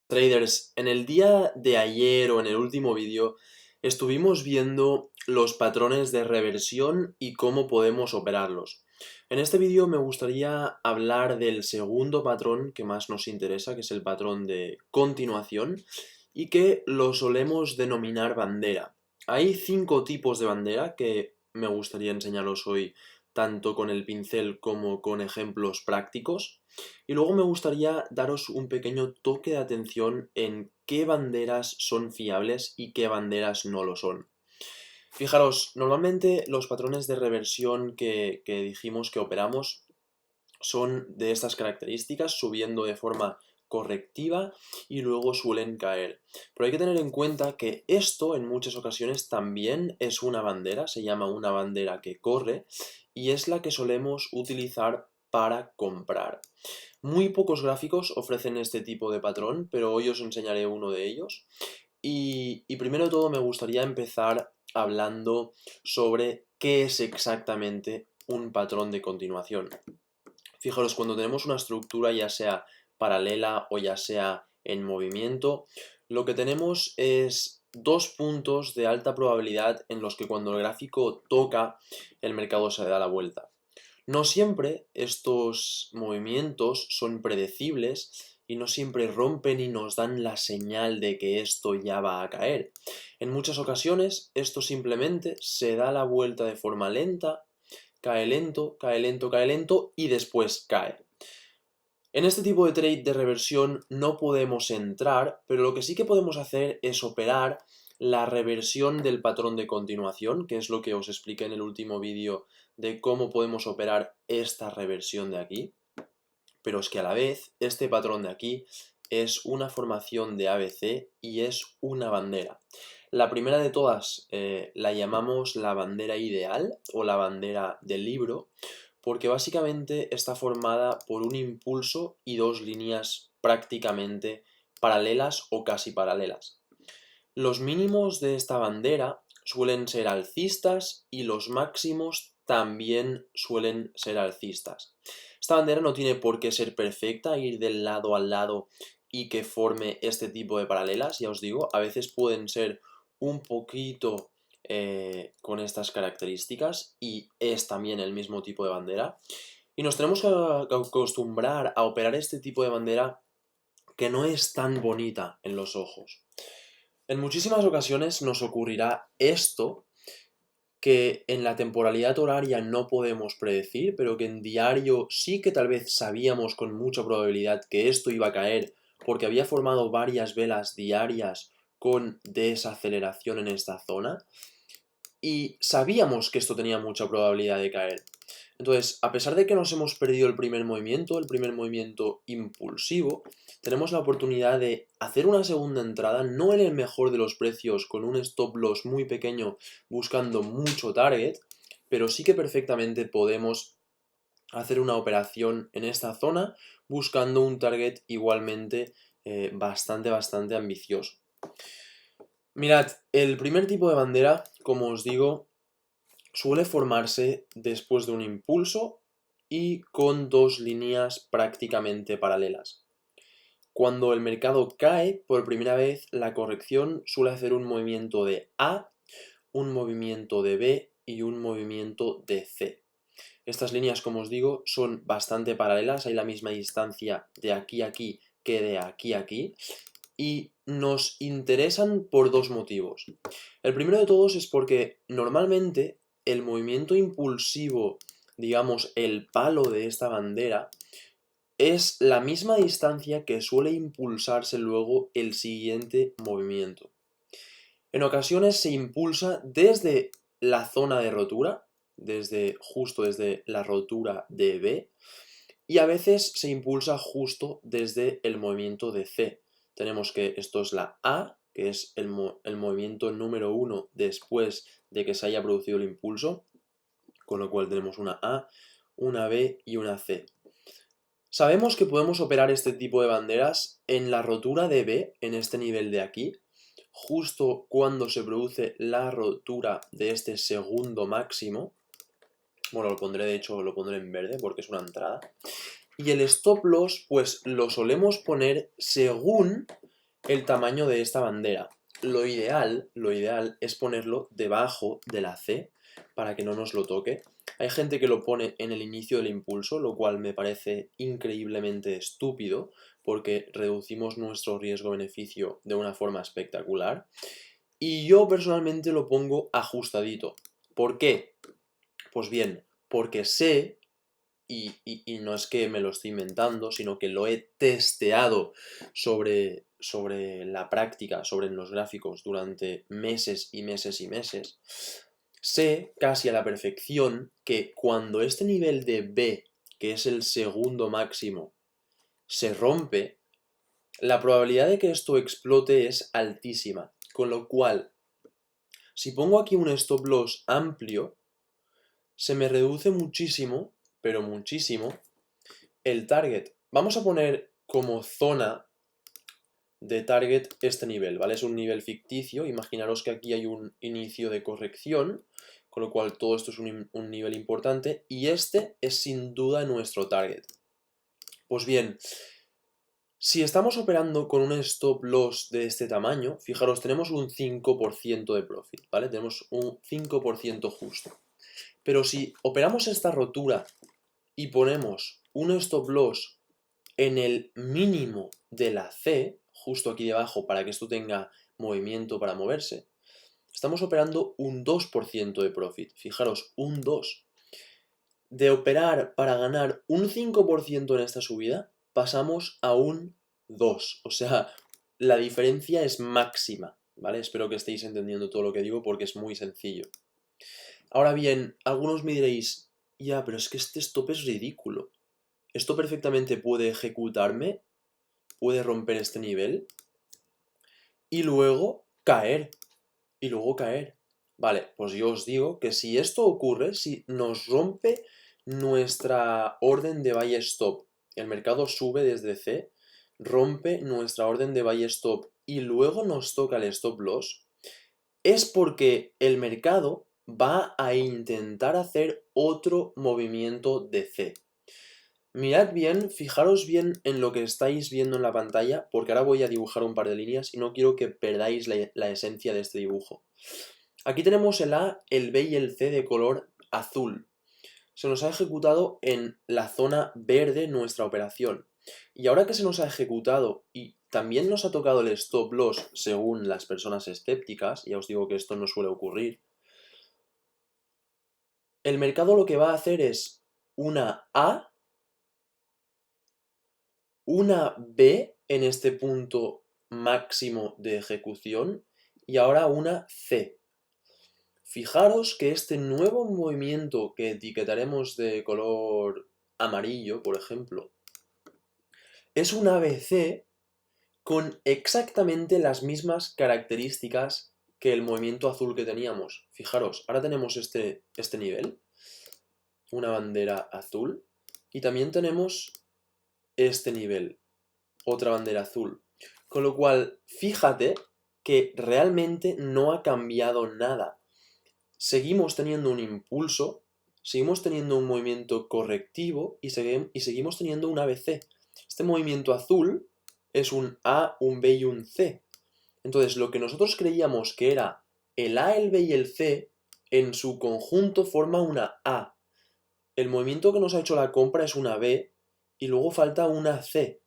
Traders, en el día de ayer o en el último vídeo estuvimos viendo los patrones de reversión y cómo podemos operarlos. En este vídeo me gustaría hablar del segundo patrón que más nos interesa, que es el patrón de continuación y que lo solemos denominar bandera. Hay 5 tipos de bandera que me gustaría enseñaros hoy, tanto con el pincel como con ejemplos prácticos. Y luego me gustaría daros un pequeño toque de atención en qué banderas son fiables y qué banderas no lo son. Fijaros, normalmente los patrones de reversión que dijimos que operamos son de estas características, subiendo de forma correctiva y luego suelen caer. Pero hay que tener en cuenta que esto en muchas ocasiones también es una bandera, se llama una bandera que corre y es la que solemos utilizar para comprar. Muy pocos gráficos ofrecen este tipo de patrón, pero hoy os enseñaré uno de ellos. Y primero de todo me gustaría empezar hablando sobre qué es exactamente un patrón de continuación. Fijaros, cuando tenemos una estructura ya sea paralela o ya sea en movimiento, lo que tenemos es dos puntos de alta probabilidad en los que cuando el gráfico toca, el mercado se da la vuelta. No siempre estos movimientos son predecibles y no siempre rompen y nos dan la señal de que esto ya va a caer. En muchas ocasiones esto simplemente se da la vuelta de forma lenta, cae lento, cae lento, cae lento y después cae. En este tipo de trade de reversión no podemos entrar, pero lo que sí que podemos hacer es operar la reversión del patrón de continuación, que es lo que os expliqué en el último vídeo de cómo podemos operar esta reversión de aquí. Pero es que a la vez este patrón de aquí es una formación de ABC y es una bandera. La primera de todas la llamamos la bandera ideal o la bandera del libro, porque básicamente está formada por un impulso y dos líneas prácticamente paralelas o casi paralelas. Los mínimos de esta bandera suelen ser alcistas y los máximos también suelen ser alcistas. Esta bandera no tiene por qué ser perfecta, ir del lado al lado y que forme este tipo de paralelas, ya os digo, a veces pueden ser un poquito con estas características y es también el mismo tipo de bandera. Y nos tenemos que acostumbrar a operar este tipo de bandera que no es tan bonita en los ojos. En muchísimas ocasiones nos ocurrirá esto que en la temporalidad horaria no podemos predecir, pero que en diario sí que tal vez sabíamos con mucha probabilidad que esto iba a caer porque había formado varias velas diarias con desaceleración en esta zona y sabíamos que esto tenía mucha probabilidad de caer. Entonces, a pesar de que nos hemos perdido el primer movimiento impulsivo, tenemos la oportunidad de hacer una segunda entrada, no en el mejor de los precios, con un stop loss muy pequeño buscando mucho target, pero sí que perfectamente podemos hacer una operación en esta zona buscando un target igualmente bastante ambicioso. Mirad, el primer tipo de bandera, como os digo, suele formarse después de un impulso y con dos líneas prácticamente paralelas. Cuando el mercado cae por primera vez, la corrección suele hacer un movimiento de A, un movimiento de B y un movimiento de C. Estas líneas, como os digo, son bastante paralelas, hay la misma distancia de aquí a aquí que de aquí a aquí, y nos interesan por dos motivos. El primero de todos es porque normalmente el movimiento impulsivo, digamos el palo de esta bandera, es la misma distancia que suele impulsarse luego el siguiente movimiento. En ocasiones se impulsa desde la zona de rotura, justo desde la rotura de B, y a veces se impulsa justo desde el movimiento de C. Tenemos que esto es la A, que es el movimiento número 1 después de que se haya producido el impulso, con lo cual tenemos una A, una B y una C. Sabemos que podemos operar este tipo de banderas en la rotura de B, en este nivel de aquí, justo cuando se produce la rotura de este segundo máximo. Bueno, lo pondré, de hecho, lo pondré en verde porque es una entrada. Y el stop loss, pues lo solemos poner según el tamaño de esta bandera. Lo ideal es ponerlo debajo de la C para que no nos lo toque. Hay gente que lo pone en el inicio del impulso, lo cual me parece increíblemente estúpido porque reducimos nuestro riesgo-beneficio de una forma espectacular. Y yo personalmente lo pongo ajustadito. ¿Por qué? Pues bien, porque sé, y no es que me lo estoy inventando, sino que lo he testeado sobre la práctica, sobre los gráficos durante meses y meses y meses, sé casi a la perfección que cuando este nivel de B, que es el segundo máximo, se rompe, la probabilidad de que esto explote es altísima. Con lo cual, si pongo aquí un stop loss amplio, se me reduce muchísimo, pero muchísimo, el target. Vamos a poner como zona de target este nivel, ¿vale? Es un nivel ficticio, imaginaros que aquí hay un inicio de corrección, con lo cual todo esto es un nivel importante, y este es sin duda nuestro target. Pues bien, si estamos operando con un stop loss de este tamaño, fijaros, tenemos un 5% de profit, ¿vale? Tenemos un 5% justo. Pero si operamos esta rotura y ponemos un stop loss en el mínimo de la C, justo aquí debajo, para que esto tenga movimiento para moverse, estamos operando un 2% de profit. Fijaros, un 2. De operar para ganar un 5% en esta subida, pasamos a un 2. O sea, la diferencia es máxima, ¿vale? Espero que estéis entendiendo todo lo que digo porque es muy sencillo. Ahora bien, algunos me diréis, ya, pero es que este stop es ridículo. Esto perfectamente puede ejecutarme, puede romper este nivel y luego caer. Y luego caer. Vale, pues yo os digo que si esto ocurre, si nos rompe nuestra orden de buy stop, el mercado sube desde C, rompe nuestra orden de buy stop y luego nos toca el stop loss, es porque el mercado va a intentar hacer otro movimiento de C. Mirad bien, fijaros bien en lo que estáis viendo en la pantalla, porque ahora voy a dibujar un par de líneas y no quiero que perdáis la esencia de este dibujo. Aquí tenemos el A, el B y el C de color azul. Se nos ha ejecutado en la zona verde nuestra operación. Y ahora que se nos ha ejecutado y también nos ha tocado el stop loss según las personas escépticas, ya os digo que esto no suele ocurrir, el mercado lo que va a hacer es una A, una B en este punto máximo de ejecución y ahora una C. Fijaros que este nuevo movimiento que etiquetaremos de color amarillo, por ejemplo, es un ABC con exactamente las mismas características que el movimiento azul que teníamos. Fijaros, ahora tenemos este nivel, una bandera azul, y también tenemos este nivel, otra bandera azul. Con lo cual, fíjate que realmente no ha cambiado nada. Seguimos teniendo un impulso, seguimos teniendo un movimiento correctivo y seguimos teniendo un ABC. Este movimiento azul es un A, un B y un C. Entonces, lo que nosotros creíamos que era el A, el B y el C, en su conjunto forma una A. El movimiento que nos ha hecho la compra es una B y luego falta una C.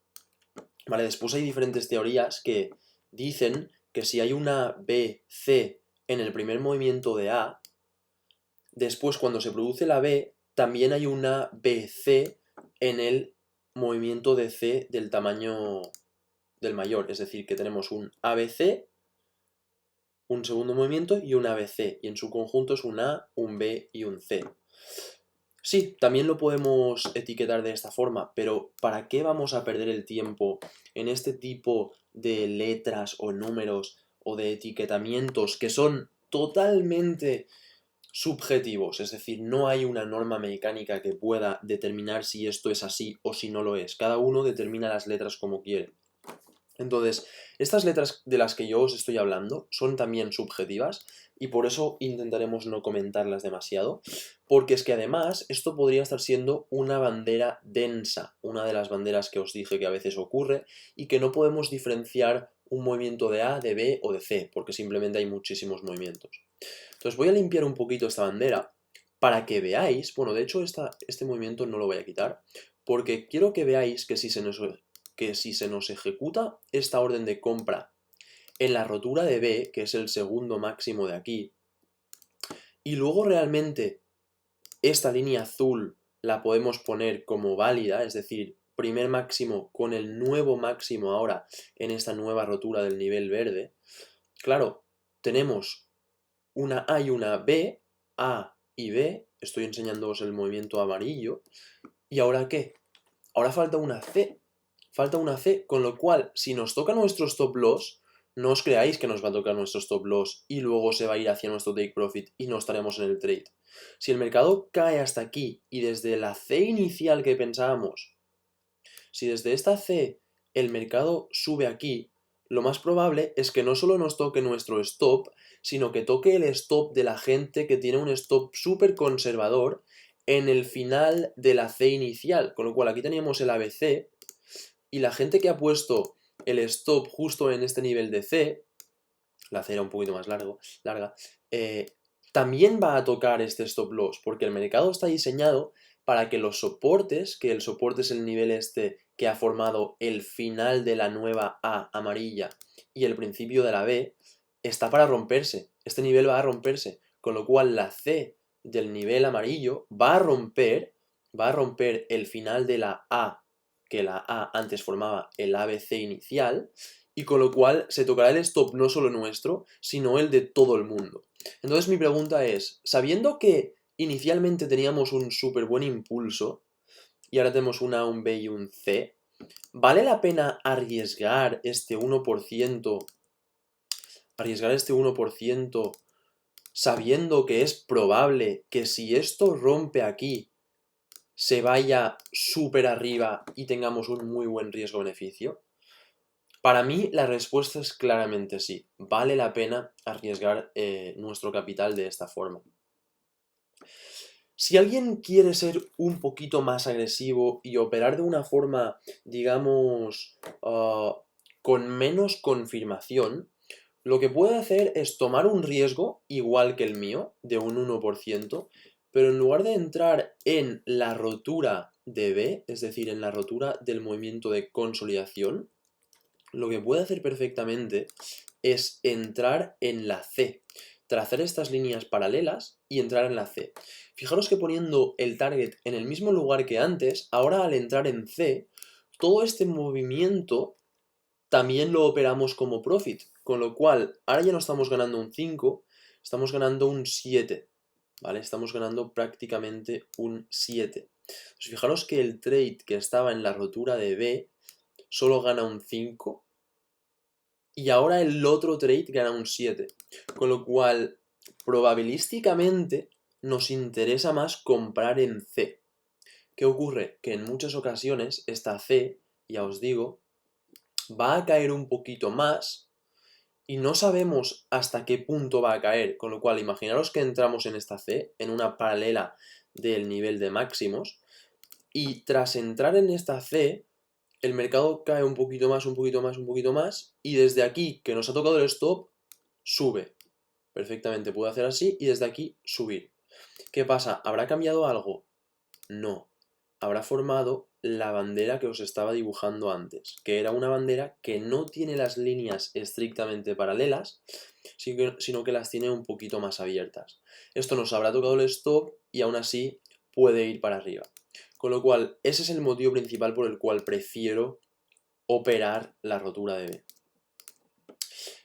Vale, después hay diferentes teorías que dicen que si hay una B, C en el primer movimiento de A, después cuando se produce la B, también hay una BC en el movimiento de C del tamaño del mayor. Es decir, que tenemos un ABC, un segundo movimiento y un ABC. Y en su conjunto es un A, un B y un C. Sí, también lo podemos etiquetar de esta forma, pero ¿para qué vamos a perder el tiempo en este tipo de letras o números o de etiquetamientos que son totalmente subjetivos? Es decir, no hay una norma mecánica que pueda determinar si esto es así o si no lo es. Cada uno determina las letras como quiere. Entonces, estas letras de las que yo os estoy hablando son también subjetivas y por eso intentaremos no comentarlas demasiado, porque es que además esto podría estar siendo una bandera densa, una de las banderas que os dije que a veces ocurre y que no podemos diferenciar un movimiento de A, de B o de C, porque simplemente hay muchísimos movimientos. Entonces voy a limpiar un poquito esta bandera para que veáis, bueno, de hecho este movimiento no lo voy a quitar, porque quiero que veáis que si se nos ejecuta esta orden de compra en la rotura de B, que es el segundo máximo de aquí, y luego realmente esta línea azul la podemos poner como válida, es decir, primer máximo con el nuevo máximo ahora en esta nueva rotura del nivel verde. Claro, tenemos una A y una B, A y B, estoy enseñándoos el movimiento amarillo, ¿y ahora qué? Ahora falta una C, con lo cual, si nos toca nuestro stop loss, no os creáis que nos va a tocar nuestro stop loss y luego se va a ir hacia nuestro take profit y no estaremos en el trade. Si el mercado cae hasta aquí y desde la C inicial que pensábamos, si desde esta C el mercado sube aquí, lo más probable es que no solo nos toque nuestro stop, sino que toque el stop de la gente que tiene un stop súper conservador en el final de la C inicial. Con lo cual aquí teníamos el ABC y la gente que ha puesto el stop justo en este nivel de C, la C era un poquito más larga, también va a tocar este stop loss, porque el mercado está diseñado para que los soportes, que el soporte es el nivel este que ha formado el final de la nueva A amarilla y el principio de la B, está para romperse. Este nivel va a romperse, con lo cual la C del nivel amarillo va a romper el final de la A, que la A antes formaba el ABC inicial, y con lo cual se tocará el stop no solo nuestro, sino el de todo el mundo. Entonces mi pregunta es, sabiendo que inicialmente teníamos un súper buen impulso, y ahora tenemos un A, un B y un C, ¿vale la pena arriesgar este 1%, sabiendo que es probable que si esto rompe aquí, se vaya súper arriba y tengamos un muy buen riesgo-beneficio? Para mí la respuesta es claramente sí. Vale la pena arriesgar nuestro capital de esta forma. Si alguien quiere ser un poquito más agresivo y operar de una forma, digamos, con menos confirmación, lo que puede hacer es tomar un riesgo igual que el mío, de un 1%, pero en lugar de entrar en la rotura de B, es decir, en la rotura del movimiento de consolidación, lo que puede hacer perfectamente es entrar en la C, trazar estas líneas paralelas y entrar en la C. Fijaros que poniendo el target en el mismo lugar que antes, ahora al entrar en C, todo este movimiento también lo operamos como profit, con lo cual ahora ya no estamos ganando un 5, estamos ganando un 7, ¿vale? Estamos ganando prácticamente un 7. Pues fijaros que el trade que estaba en la rotura de B solo gana un 5 y ahora el otro trade gana un 7, con lo cual probabilísticamente nos interesa más comprar en C. ¿Qué ocurre? Que en muchas ocasiones esta C, ya os digo, va a caer un poquito más y no sabemos hasta qué punto va a caer, con lo cual imaginaros que entramos en esta C, en una paralela del nivel de máximos, y tras entrar en esta C, el mercado cae un poquito más, un poquito más, un poquito más, y desde aquí, que nos ha tocado el stop, sube. Perfectamente puede hacer así y desde aquí subir. ¿Qué pasa? ¿Habrá cambiado algo? No. Habrá formado la bandera que os estaba dibujando antes, que era una bandera que no tiene las líneas estrictamente paralelas, sino que las tiene un poquito más abiertas. Esto nos habrá tocado el stop y aún así puede ir para arriba. Con lo cual, ese es el motivo principal por el cual prefiero operar la rotura de B.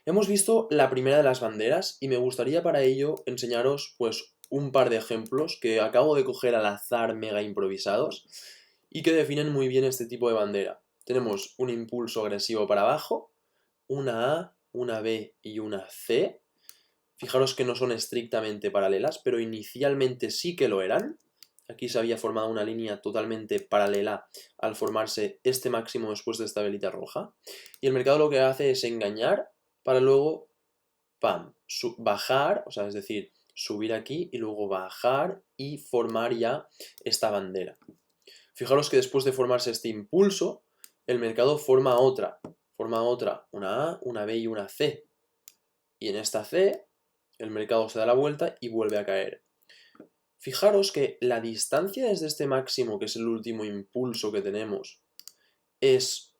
Hemos visto la primera de las banderas y me gustaría para ello enseñaros pues un par de ejemplos que acabo de coger al azar mega improvisados y que definen muy bien este tipo de bandera. Tenemos un impulso agresivo para abajo, una A, una B y una C. Fijaros que no son estrictamente paralelas, pero inicialmente sí que lo eran. Aquí se había formado una línea totalmente paralela al formarse este máximo después de esta velita roja. Y el mercado lo que hace es engañar para luego, ¡pam!, bajar, o sea, es decir, subir aquí y luego bajar y formar ya esta bandera. Fijaros que después de formarse este impulso, el mercado forma otra, forma otra, una A, una B y una C. Y en esta C, el mercado se da la vuelta y vuelve a caer. Fijaros que la distancia desde este máximo, que es el último impulso que tenemos, es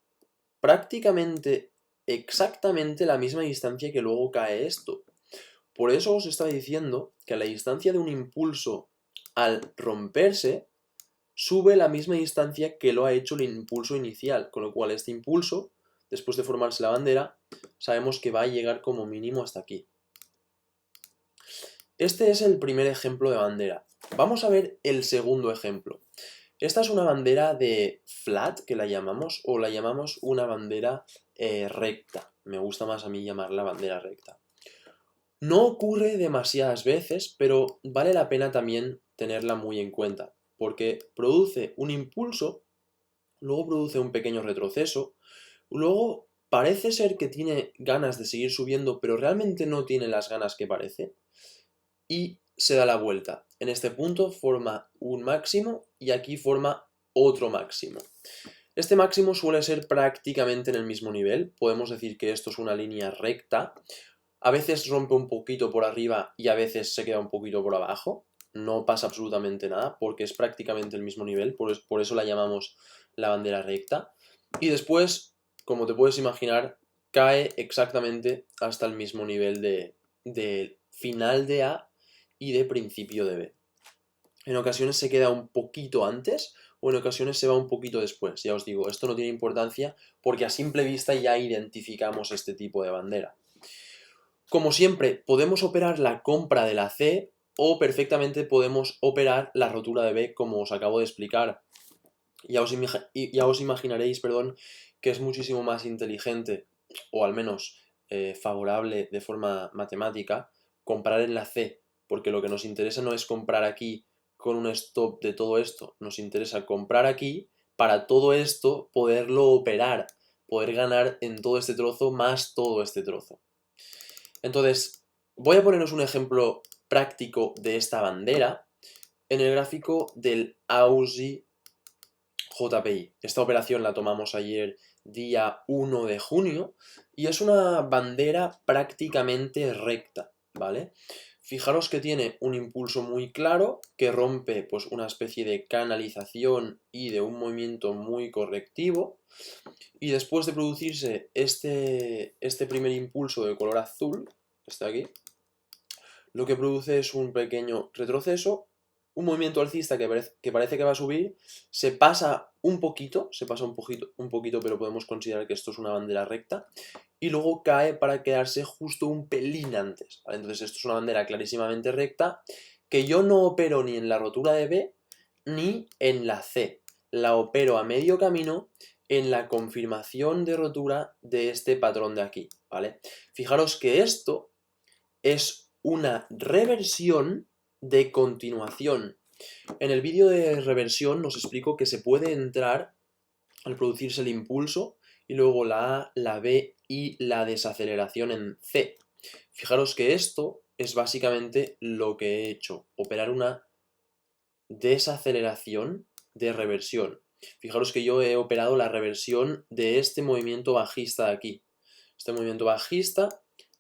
prácticamente exactamente la misma distancia que luego cae esto. Por eso os estaba diciendo que la distancia de un impulso al romperse sube la misma distancia que lo ha hecho el impulso inicial, con lo cual este impulso, después de formarse la bandera, sabemos que va a llegar como mínimo hasta aquí. Este es el primer ejemplo de bandera. Vamos a ver el segundo ejemplo. Esta es una bandera de flat, que la llamamos, o la llamamos una bandera recta. Me gusta más a mí llamarla bandera recta. No ocurre demasiadas veces, pero vale la pena también tenerla muy en cuenta, porque produce un impulso, luego produce un pequeño retroceso, luego parece ser que tiene ganas de seguir subiendo, pero realmente no tiene las ganas que parece, y se da la vuelta. En este punto forma un máximo y aquí forma otro máximo. Este máximo suele ser prácticamente en el mismo nivel, podemos decir que esto es una línea recta, a veces rompe un poquito por arriba y a veces se queda un poquito por abajo, no pasa absolutamente nada porque es prácticamente el mismo nivel, por eso la llamamos la bandera recta, y después, como te puedes imaginar, cae exactamente hasta el mismo nivel de final de A y de principio de B. En ocasiones se queda un poquito antes o en ocasiones se va un poquito después. Ya os digo, esto no tiene importancia porque a simple vista ya identificamos este tipo de bandera. Como siempre, podemos operar la compra de la C o perfectamente podemos operar la rotura de B como os acabo de explicar. Ya os imaginaréis, perdón, que es muchísimo más inteligente o al menos favorable de forma matemática comprar en la C, porque lo que nos interesa no es comprar aquí con un stop de todo esto, nos interesa comprar aquí para todo esto poderlo operar, poder ganar en todo este trozo más todo este trozo. Entonces, voy a poneros un ejemplo práctico de esta bandera en el gráfico del AUSI JPI. Esta operación la tomamos ayer día 1 de junio y es una bandera prácticamente recta, ¿vale? Fijaros que tiene un impulso muy claro que rompe pues una especie de canalización y de un movimiento muy correctivo, y después de producirse este primer impulso de color azul, está aquí, lo que produce es un pequeño retroceso, un movimiento alcista que parece que va a subir, se pasa un poquito, pero podemos considerar que esto es una bandera recta, y luego cae para quedarse justo un pelín antes, ¿vale? Entonces esto es una bandera clarísimamente recta, que yo no opero ni en la rotura de B, ni en la C. La opero a medio camino en la confirmación de rotura de este patrón de aquí, ¿vale? Fijaros que esto es una reversión de continuación. En el vídeo de reversión os explico que se puede entrar al producirse el impulso y luego la A, la B y la desaceleración en C. Fijaros que esto es básicamente lo que he hecho, operar una desaceleración de reversión. Fijaros que yo he operado la reversión de este movimiento bajista de aquí. Este movimiento bajista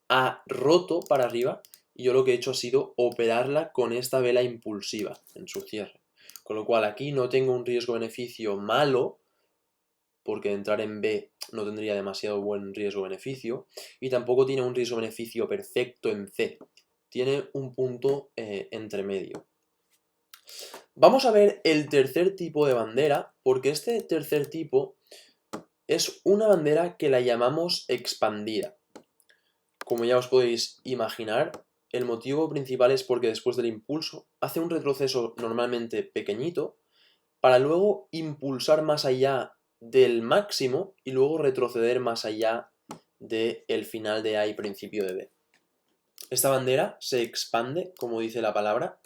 ha roto para arriba y yo lo que he hecho ha sido operarla con esta vela impulsiva en su cierre. Con lo cual aquí no tengo un riesgo-beneficio malo, porque entrar en B no tendría demasiado buen riesgo-beneficio, y tampoco tiene un riesgo-beneficio perfecto en C. Tiene un punto entre medio. Vamos a ver el tercer tipo de bandera, porque este tercer tipo es una bandera que la llamamos expandida. Como ya os podéis imaginar, el motivo principal es porque después del impulso hace un retroceso normalmente pequeñito para luego impulsar más allá del máximo y luego retroceder más allá del final de A y principio de B. Esta bandera se expande, como dice la palabra,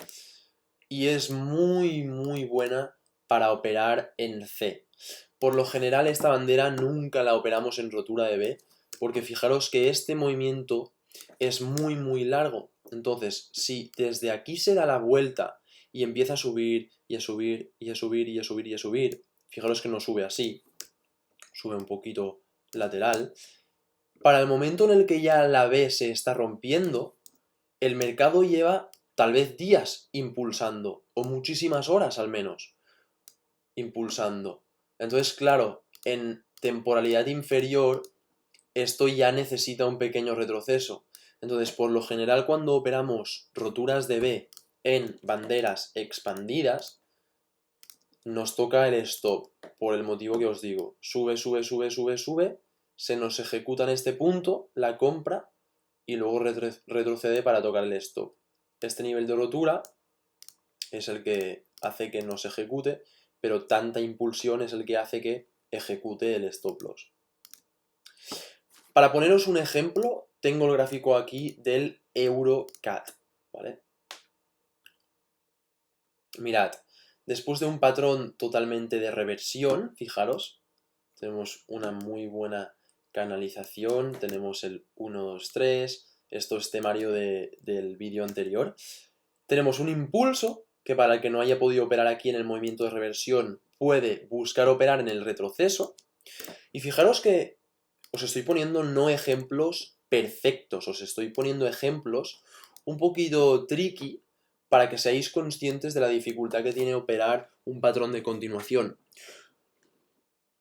y es muy buena para operar en C. Por lo general esta bandera nunca la operamos en rotura de B, porque fijaros que este movimiento es muy largo. Entonces, si desde aquí se da la vuelta y empieza a subir y a subir y a subir y a subir y a subir, fijaros que no sube así, sube un poquito lateral, para el momento en el que ya la B se está rompiendo, el mercado lleva tal vez días impulsando, o muchísimas horas al menos impulsando. Entonces, claro, en temporalidad inferior, esto ya necesita un pequeño retroceso. Entonces, por lo general, cuando operamos roturas de B en banderas expandidas, nos toca el stop, por el motivo que os digo. Sube, sube, sube, sube, sube, se nos ejecuta en este punto la compra y luego retrocede para tocar el stop. Este nivel de rotura es el que hace que no se ejecute, pero tanta impulsión es el que hace que ejecute el stop loss. Para poneros un ejemplo, tengo el gráfico aquí del EuroCAD, ¿vale? Mirad, después de un patrón totalmente de reversión, fijaros, tenemos una muy buena canalización, tenemos el 1, 2, 3, esto es temario del vídeo anterior. Tenemos un impulso, que para el que no haya podido operar aquí en el movimiento de reversión, puede buscar operar en el retroceso. Y fijaros que os estoy poniendo no ejemplos perfectos, os estoy poniendo ejemplos un poquito tricky para que seáis conscientes de la dificultad que tiene operar un patrón de continuación.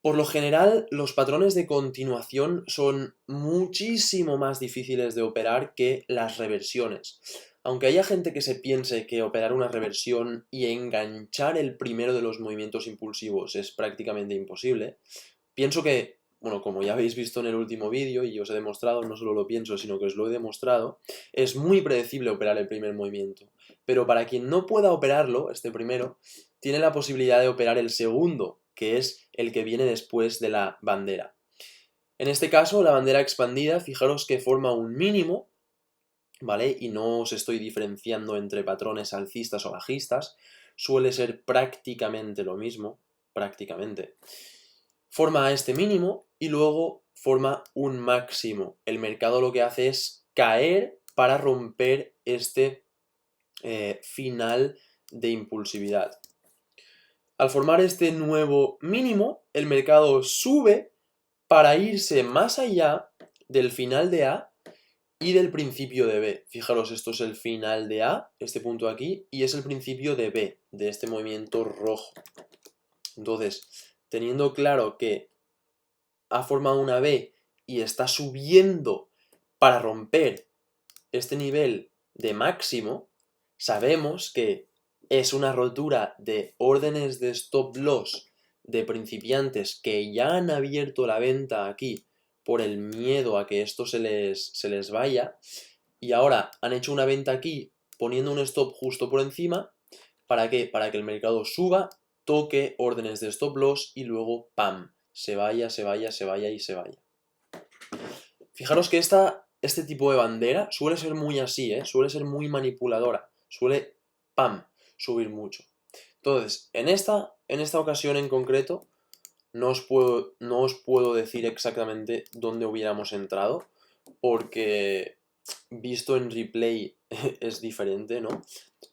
Por lo general, los patrones de continuación son muchísimo más difíciles de operar que las reversiones. Aunque haya gente que se piense que operar una reversión y enganchar el primero de los movimientos impulsivos es prácticamente imposible, pienso que, bueno, como ya habéis visto en el último vídeo y os he demostrado, no solo lo pienso, sino que os lo he demostrado, es muy predecible operar el primer movimiento. Pero para quien no pueda operarlo, este primero, tiene la posibilidad de operar el segundo, que es el que viene después de la bandera. En este caso, la bandera expandida, fijaros que forma un mínimo, ¿vale? Y no os estoy diferenciando entre patrones alcistas o bajistas, suele ser prácticamente lo mismo, prácticamente. Forma este mínimo y luego forma un máximo. El mercado lo que hace es caer para romper este final de impulsividad. Al formar este nuevo mínimo, el mercado sube para irse más allá del final de A y del principio de B. Fijaros, esto es el final de A, este punto aquí, y es el principio de B, de este movimiento rojo. Entonces, teniendo claro que ha formado una B y está subiendo para romper este nivel de máximo, sabemos que es una rotura de órdenes de stop loss de principiantes que ya han abierto la venta aquí por el miedo a que esto se les vaya y ahora han hecho una venta aquí poniendo un stop justo por encima. ¿Para qué? Para que el mercado suba, toque órdenes de stop loss y luego ¡pam! Se vaya, se vaya, se vaya y se vaya. Fijaros que este tipo de bandera suele ser muy así, suele ser muy manipuladora, suele, ¡pam!, subir mucho. Entonces, en esta ocasión en concreto, no os puedo decir exactamente dónde hubiéramos entrado, porque visto en replay es diferente, ¿no?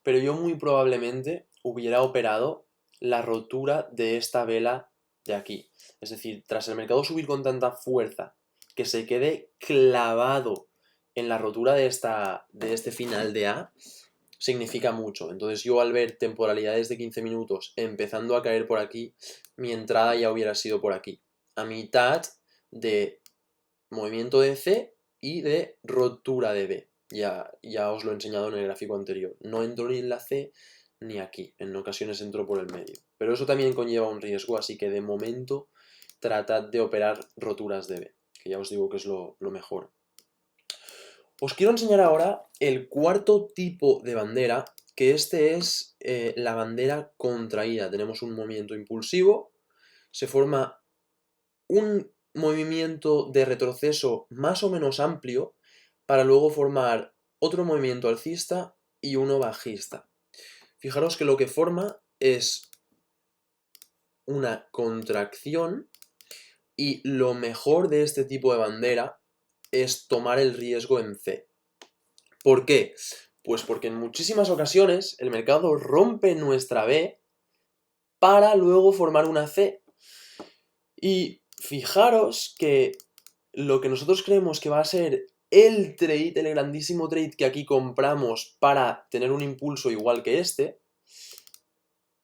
Pero yo muy probablemente hubiera operado la rotura de esta vela de aquí. Es decir, tras el mercado subir con tanta fuerza que se quede clavado en la rotura de este final de A, significa mucho. Entonces yo al ver temporalidades de 15 minutos empezando a caer por aquí, mi entrada ya hubiera sido por aquí. A mitad de movimiento de C y de rotura de B. Ya os lo he enseñado en el gráfico anterior. No entro ni en la C ni aquí. En ocasiones entro por el medio. Pero eso también conlleva un riesgo, así que de momento tratad de operar roturas de B, que ya os digo que es lo mejor. Os quiero enseñar ahora el cuarto tipo de bandera, que este es la bandera contraída. Tenemos un movimiento impulsivo, se forma un movimiento de retroceso más o menos amplio para luego formar otro movimiento alcista y uno bajista. Fijaros que lo que forma es una contracción y lo mejor de este tipo de bandera es tomar el riesgo en C. ¿Por qué? Pues porque en muchísimas ocasiones el mercado rompe nuestra B para luego formar una C. Y fijaros que lo que nosotros creemos que va a ser el trade, el grandísimo trade que aquí compramos para tener un impulso igual que este,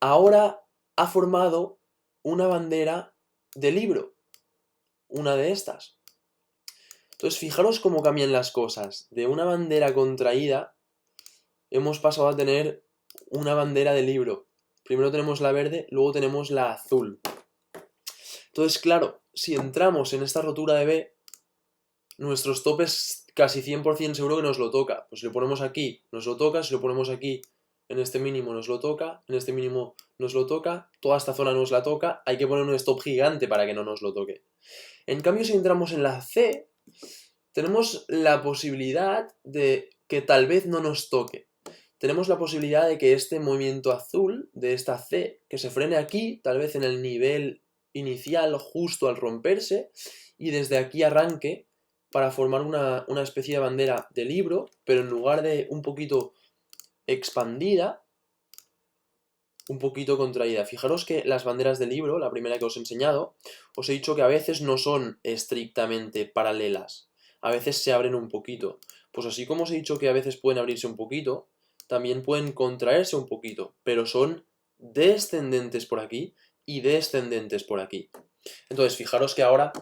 ahora ha formado una bandera de libro, una de estas. Entonces, fijaros cómo cambian las cosas. De una bandera contraída, hemos pasado a tener una bandera de libro. Primero tenemos la verde, luego tenemos la azul. Entonces, claro, si entramos en esta rotura de B, nuestro stop es casi 100% seguro que nos lo toca. Pues si lo ponemos aquí, nos lo toca. Si lo ponemos aquí, en este mínimo nos lo toca. En este mínimo nos lo toca. Toda esta zona nos la toca. Hay que poner un stop gigante para que no nos lo toque. En cambio, si entramos en la C, tenemos la posibilidad de que tal vez no nos toque. Tenemos la posibilidad de que este movimiento azul de esta C, que se frene aquí, tal vez en el nivel inicial justo al romperse, y desde aquí arranque para formar una especie de bandera de libro, pero en lugar de un poquito expandida, un poquito contraída. Fijaros que las banderas de libro, la primera que os he enseñado, os he dicho que a veces no son estrictamente paralelas, a veces se abren un poquito. Pues así como os he dicho que a veces pueden abrirse un poquito, también pueden contraerse un poquito, pero son descendentes por aquí y descendentes por aquí. Entonces, fijaros que ahora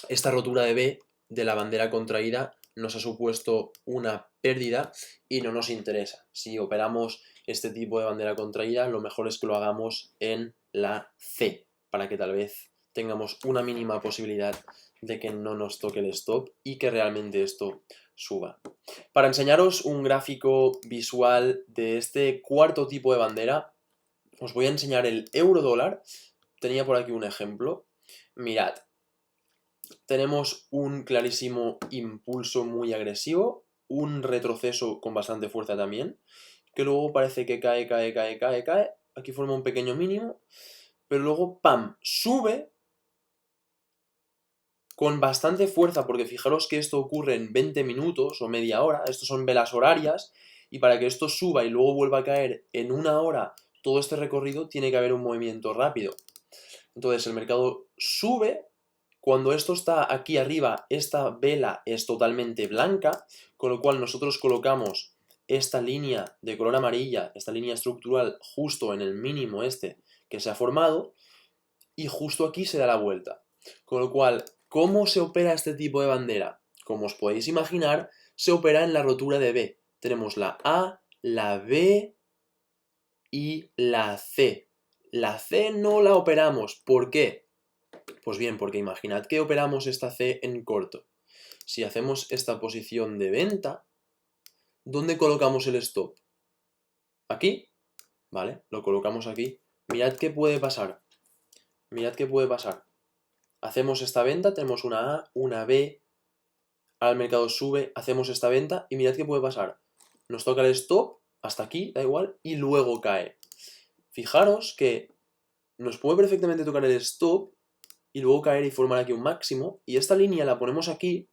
esta rotura de B de la bandera contraída nos ha supuesto una pérdida y no nos interesa. Si operamos este tipo de bandera contraída, lo mejor es que lo hagamos en la C, para que tal vez tengamos una mínima posibilidad de que no nos toque el stop y que realmente esto suba. Para enseñaros un gráfico visual de este cuarto tipo de bandera, os voy a enseñar el euro dólar. Tenía por aquí un ejemplo. Mirad, tenemos un clarísimo impulso muy agresivo, un retroceso con bastante fuerza también, que luego parece que cae, aquí forma un pequeño mínimo, pero luego, ¡pam!, sube con bastante fuerza, porque fijaros que esto ocurre en 20 minutos o media hora, estos son velas horarias, y para que esto suba y luego vuelva a caer en una hora, todo este recorrido tiene que haber un movimiento rápido. Entonces el mercado sube. Cuando esto está aquí arriba, esta vela es totalmente blanca, con lo cual nosotros colocamos esta línea de color amarilla, esta línea estructural, justo en el mínimo este que se ha formado, y justo aquí se da la vuelta. Con lo cual, ¿cómo se opera este tipo de bandera? Como os podéis imaginar, se opera en la rotura de B. Tenemos la A, la B y la C. La C no la operamos. ¿Por qué? Pues bien, porque imaginad que operamos esta C en corto. Si hacemos esta posición de venta, ¿dónde colocamos el stop? ¿Aquí? ¿Vale? Lo colocamos aquí. Mirad qué puede pasar. Mirad qué puede pasar. Hacemos esta venta, tenemos una A, una B, ahora el mercado sube, hacemos esta venta y mirad qué puede pasar. Nos toca el stop, hasta aquí, da igual, y luego cae. Fijaros que nos puede perfectamente tocar el stop y luego caer y formar aquí un máximo, y esta línea la ponemos aquí,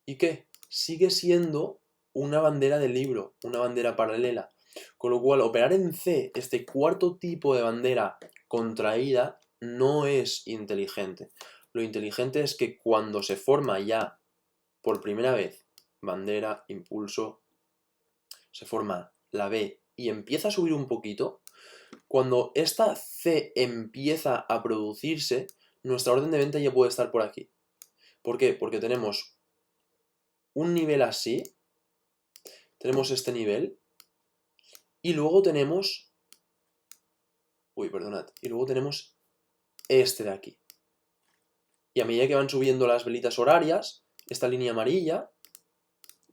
¿y qué? Sigue siendo una bandera de libro, una bandera paralela. Con lo cual, operar en C, este cuarto tipo de bandera contraída, no es inteligente. Lo inteligente es que cuando se forma ya por primera vez bandera, impulso, se forma la B y empieza a subir un poquito, cuando esta C empieza a producirse, nuestra orden de venta ya puede estar por aquí. ¿Por qué? Porque tenemos un nivel así, tenemos este nivel, y luego tenemos, y luego tenemos este de aquí. Y a medida que van subiendo las velitas horarias, esta línea amarilla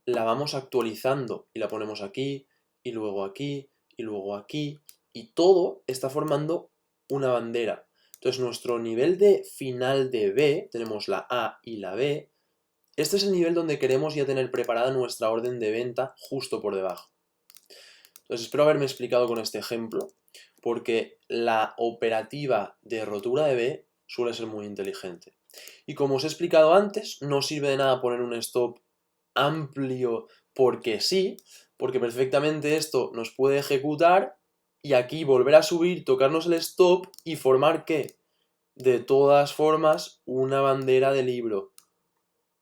la vamos actualizando y la ponemos aquí, y luego aquí, y luego aquí, y todo está formando una bandera. Entonces nuestro nivel de final de B, tenemos la A y la B, este es el nivel donde queremos ya tener preparada nuestra orden de venta justo por debajo. Entonces espero haberme explicado con este ejemplo, porque la operativa de rotura de B suele ser muy inteligente. Y como os he explicado antes, no sirve de nada poner un stop amplio porque sí, porque perfectamente esto nos puede ejecutar y aquí volver a subir, tocarnos el stop y formar ¿qué? de todas formas una bandera de libro,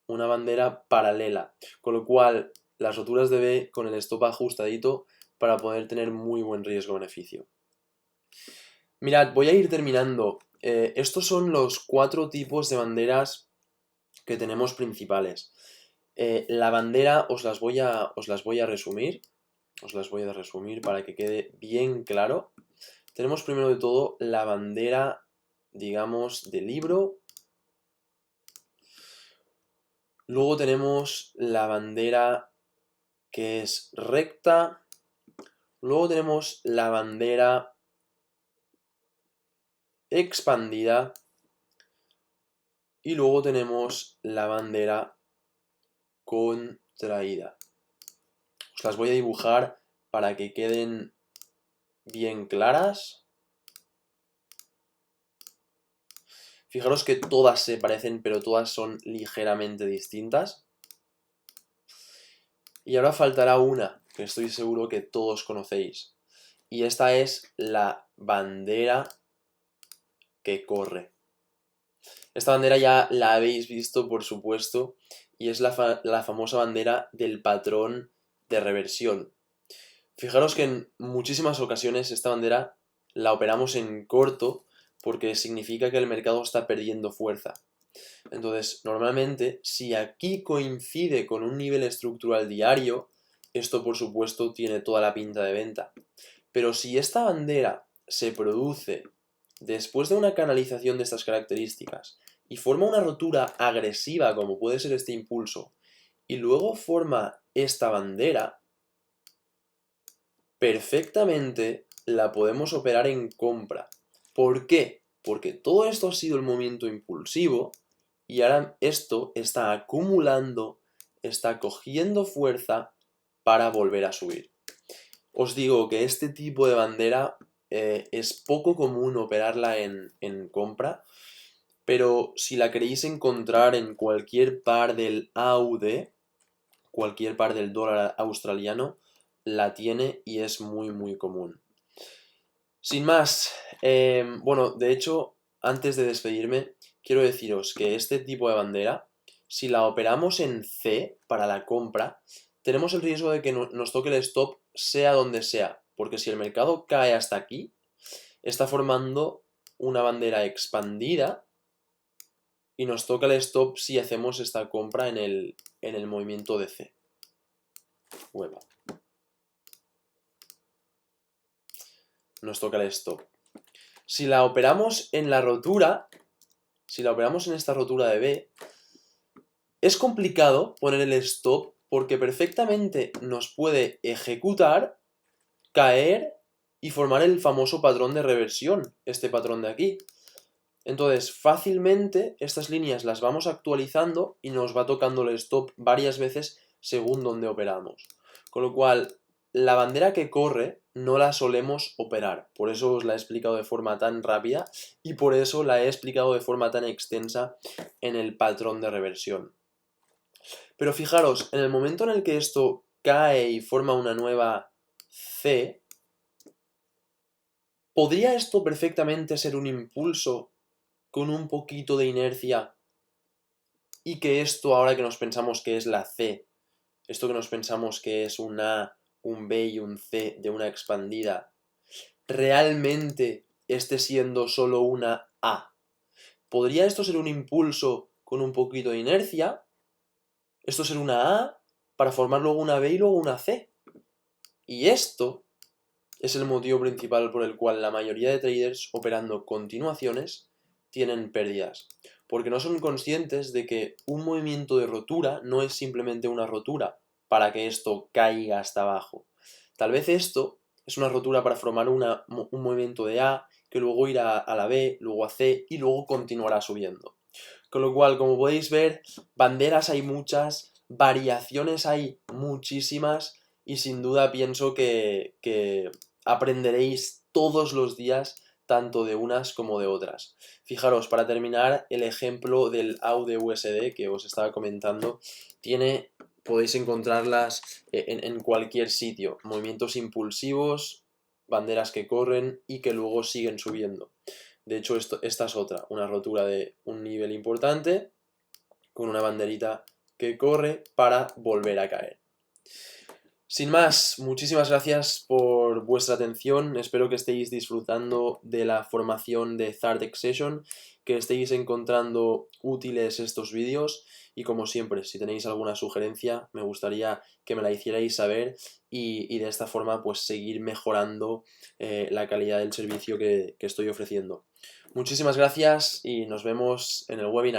una bandera paralela, con lo cual las roturas de B con el stop ajustadito para poder tener muy buen riesgo-beneficio. Mirad, voy a ir terminando. Estos son los 4 tipos de banderas que tenemos principales. La bandera os las voy a resumir. Os las voy a resumir para que quede bien claro. Tenemos primero de todo la bandera, digamos, de libro. Luego tenemos la bandera que es recta. Luego tenemos la bandera expandida. Y luego tenemos la bandera contraída. Os las voy a dibujar para que queden bien claras. Fijaros que todas se parecen, pero todas son ligeramente distintas. Y ahora faltará una, que estoy seguro que todos conocéis. Y esta es la bandera que corre. Esta bandera ya la habéis visto, por supuesto, y es la famosa bandera del patrón de reversión. Fijaros que en muchísimas ocasiones esta bandera la operamos en corto porque significa que el mercado está perdiendo fuerza. Entonces, normalmente, si aquí coincide con un nivel estructural diario, esto por supuesto tiene toda la pinta de venta. Pero si esta bandera se produce después de una canalización de estas características y forma una rotura agresiva como puede ser este impulso, y luego forma esta bandera, perfectamente la podemos operar en compra. ¿Por qué? Porque todo esto ha sido el movimiento impulsivo y ahora esto está acumulando, está cogiendo fuerza para volver a subir. Os digo que este tipo de bandera es poco común operarla en compra, pero si la queréis encontrar en cualquier par del AUD, cualquier par del dólar australiano, la tiene y es muy muy común. Sin más, bueno, de hecho, antes de despedirme, quiero deciros que este tipo de bandera, si la operamos en C para la compra, tenemos el riesgo de que nos toque el stop sea donde sea, porque si el mercado cae hasta aquí, está formando una bandera expandida y nos toca el stop si hacemos esta compra en el movimiento de C. Hueva. Nos toca el stop. Si la operamos en la rotura, si la operamos en esta rotura de B, es complicado poner el stop porque perfectamente nos puede ejecutar, caer y formar el famoso patrón de reversión, este patrón de aquí. Entonces, fácilmente estas líneas las vamos actualizando y nos va tocando el stop varias veces según donde operamos. Con lo cual, la bandera que corre no la solemos operar. Por eso os la he explicado de forma tan rápida y por eso la he explicado de forma tan extensa en el patrón de reversión. Pero fijaros, en el momento en el que esto cae y forma una nueva C, ¿podría esto perfectamente ser un impulso con un poquito de inercia y que esto ahora que nos pensamos que es la C, esto que nos pensamos que es un A, un B y un C de una expandida, realmente esté siendo solo una A? ¿Podría esto ser un impulso con un poquito de inercia? Esto ser una A para formar luego una B y luego una C. Y esto es el motivo principal por el cual la mayoría de traders operando continuaciones tienen pérdidas. Porque no son conscientes de que un movimiento de rotura no es simplemente una rotura para que esto caiga hasta abajo. Tal vez esto es una rotura para formar un movimiento de A que luego irá a la B, luego a C y luego continuará subiendo. Con lo cual, como podéis ver, banderas hay muchas, variaciones hay muchísimas y sin duda pienso que aprenderéis todos los días tanto de unas como de otras. Fijaros, para terminar, el ejemplo del AUD USD que os estaba comentando, podéis encontrarlas en cualquier sitio, movimientos impulsivos, banderas que corren y que luego siguen subiendo. De hecho, esta es otra, una rotura de un nivel importante con una banderita que corre para volver a caer. Sin más, muchísimas gracias por vuestra atención, espero que estéis disfrutando de la formación de Zardex Session, que estéis encontrando útiles estos vídeos y como siempre, si tenéis alguna sugerencia, me gustaría que me la hicierais saber y de esta forma pues seguir mejorando la calidad del servicio que estoy ofreciendo. Muchísimas gracias y nos vemos en el webinar.